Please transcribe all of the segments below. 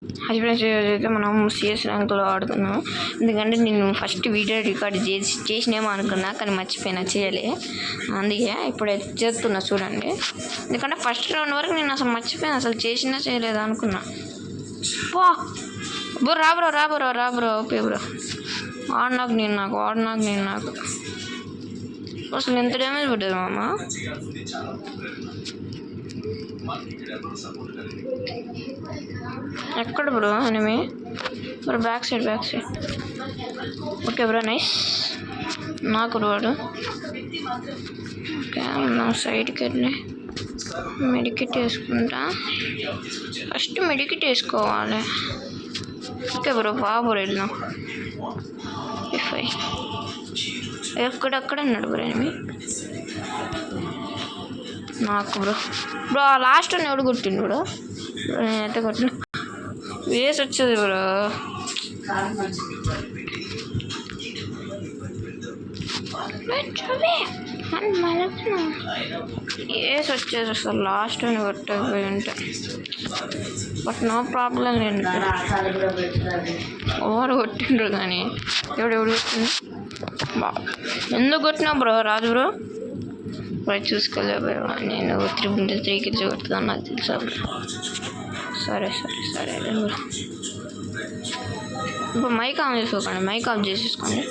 అది ఫ్రెండ్స్ అయితే మనం సిఎస్ ర్యాంక్లో ఆడుతున్నాం. ఎందుకంటే నేను ఫస్ట్ వీడియో రికార్డ్ చేసినేమో అనుకున్నా, కానీ మర్చిపోయినా చేయలే. అందుకే ఇప్పుడు చేస్తున్నా చూడండి. ఎందుకంటే ఫస్ట్ రౌండ్ వరకు నేను అసలు మర్చిపోయాను, అసలు చేసినా చేయలేదు అనుకున్నా. బ్రో రాబ్రో ఓకే బ్రో. వాడు నాకు అసలు ఎంత డ్యామేజ్ పడ్డది మామ. ఎక్కడ bro enemy? Bro back side okay bro nice. నాకు వాడు ఓకే. నా సైడ్కి వెళ్ళి మెడికిట్ వేసుకుంటా. ఫస్ట్ మెడికిట్ వేసుకోవాలి. ఓకే బ్రో బాబు వెళ్దాం. ఎక్కడక్కడ ఉన్నాడు బ్రో ఎనిమి. నాకు బ్రో లాస్ట్ అని ఎవడు కొట్టిండు బ్రో? నేనైతే కొట్టిన వేసి వచ్చేది బ్రో. వేసి వచ్చేది అసలు లాస్ట్ అని కొట్టకపోయి ఉంటే. బట్ నో ప్రాబ్లం లేదు. ఓవర్ కొట్టిండ్రు కానీ ఎవడు కొట్టిండు? ఎందుకు కొట్టినా బ్రో రాజు బ్రో? చూసుకోలేవు. నేను 3 కిల్స్ కొడుతున్నాను నాకు తెలుసా. సరే ఇప్పుడు మైక్ ఆన్ చేసుకోకండి, మైక్ ఆఫ్ చేసేసుకోండి.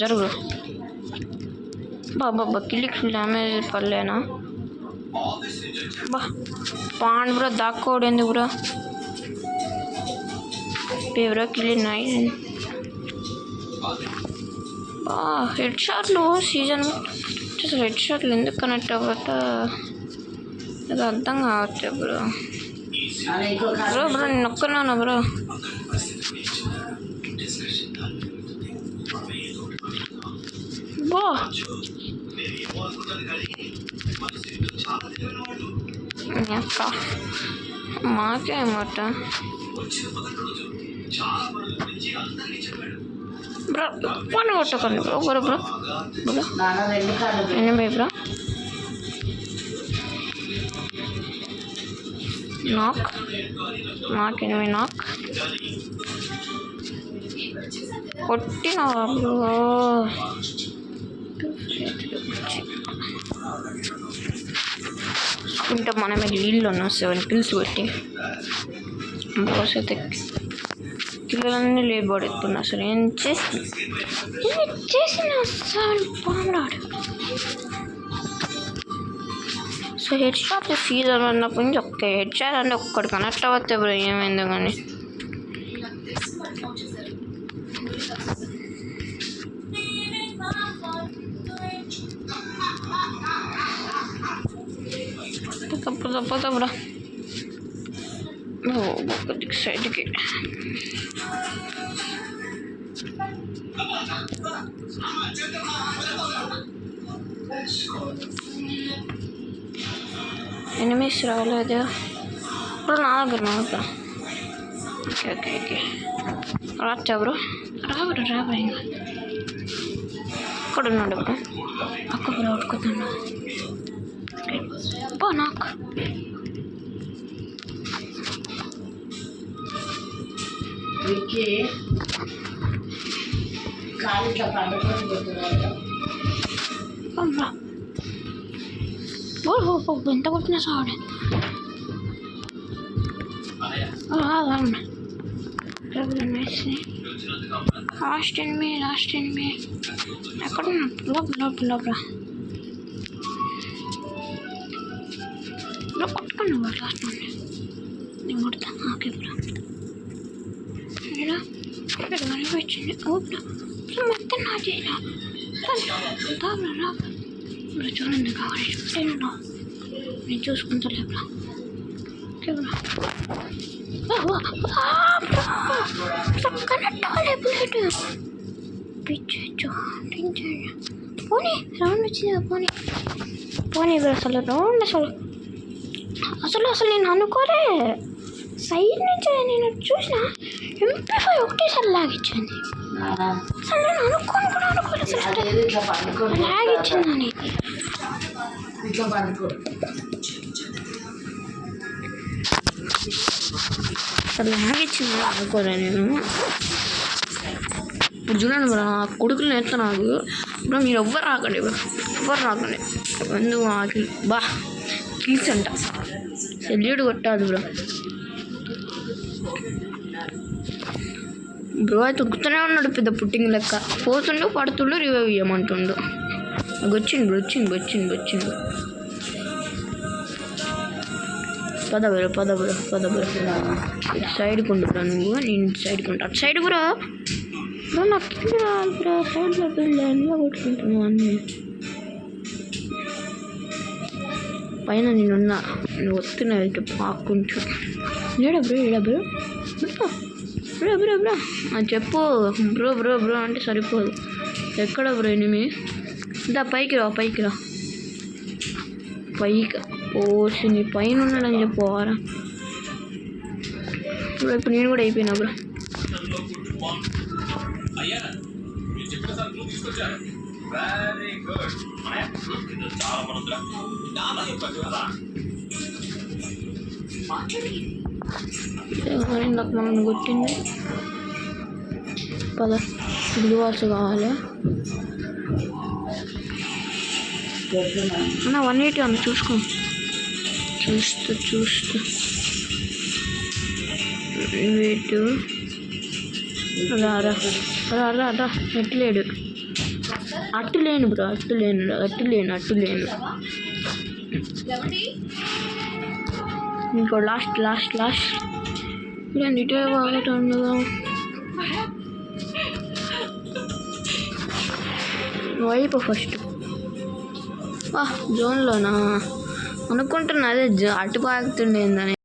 జరుగు బాబా కిల్లికి డ్యామేజ్ పడలేనా? బా పాండ్ బ్రో దాక్కోడు ఎందుకు బ్రో? బ్రో కిల్లి నైన్. హెడ్ షాట్లు సీజన్ హెడ్ షాట్లు ఎందుకు కనెక్ట్ అవ్వతా అది అర్థం కావట్లేదు బ్రో. నేను నొక్కున్నాను బ్రో. బా మాకేమట బ్రో పని కొట్టకండి బ్రో. బ్రో ఎనిమిది బ్రో నాకెనిమిది నాక్ కొట్టినావా బ్రో? ఇంత మనమే లీడ్లో ఉన్నాం 7 కిల్స్ పెట్టి. బాస్ అయితే కిల్లలన్నీ లేబడుతున్నా. అసలు ఏం చేసిన పాములాడు. సో హెడ్ షాట్ సీజన్ అన్నప్పటి నుంచి ఒక్క హెడ్ షాట్ అంటే ఒక్కటి కనెక్ట్ అవుతాయి బ్రో. ఏమైందో కానీ తప్పదా బ్రో. ఒక్క సైడ్కి ఎనిమిస్ రాలేదు బ్రో. నా దగ్గర ఓకే రాచా బ్రో. రాబరా ఇంకా ఇక్కడ ఉన్నాడు బ్రో. అక్క బ్రో ఉడుకుతున్నా బా. నాకు ఎంత కొట్టినా సాడే. లాస్ట్ ఎనిమి ఎక్కడ లోపల కొట్టుకున్నా లాస్ట్ నుండి నేను కొడతాను. ఓకే బ్రో వచ్చింది మొత్తం నా చేసిన బ్రో. చూడండి కావాలి నేను చూసుకుంటా బ్రో. ఓకే బ్రో కనెక్ట్ అవ్వలే బుల్లెట్. పిచ్చు పోనీ రౌండ్ వచ్చింది. పోనీ బ్రో. అసలు రౌండ్ అసలు నేను అనుకోలే. సైడ్ నుంచి నేను చూసిన MP5 ఒకటేసారి లాగిచ్చింది. అసలు నేను అనుకోలే ల్యాగ్ ఇచ్చిందని ల్యాగ్ ఇచ్చిందని అనుకోలే నేను. ఇప్పుడు చూడండి బ్రో, నా కొడుకులు ఎత్తా నాకు బ్రో. మీరు ఎవ్వరు రాకండి బ్రో, ఎవ్వరు రాకండి. ఎందుకు ఆకి బా కీల్స్ అంట, సెల్యూట్ కొట్టాలి బ్రో. బ్రో అయితే ఉక్కుతూనే ఉన్నాడు పెద్ద పుట్టింగ్ లెక్క. పోతుండు పడుతుండు రివైవ్ ఇవ్వమంటుండు. వచ్చిండు బ్రో, వచ్చిండు. పద బ్రో. ఇటు సైడ్కి ఉండు బ్రో నువ్వు, నేను ఇటు సైడ్కి ఉంటా. అటు సైడ్ బ్రో. బ్రో నాకు కింద రాదు బ్రో, సైడ్లో ఎలా కొట్టుకుంటున్నావు అన్నీ. పైన నేనున్నా, నువ్వు వస్తున్నా వెళ్తే పాక్కుంటూ. లేడా బ్రో చెప్పు బ్రో అంటే సరిపోదు. ఎక్కడ బ్రో ఎనిమి? ఇందా పైకి రా పైకి ఓసి నీ పైన ఉన్నాడని చెప్పవారా బ్రో. ఇప్పుడు నేను కూడా అయిపోయినా బ్రో. నాకు మనం కొట్టింది. పద గ్లూవాల్స్ కావాలి అన్న. 180 అన్న చూస్తూ వెయిట్. రా ఎట్లేడు. అట్టులేను బ్రో, అట్టులేను. ఇంకో లాస్ట్ నేను ఇటే బాగుంటుందా. వైపు ఫస్ట్ జోన్లోనా అనుకుంటున్నా. అదే అటు బాగుతుండేందని.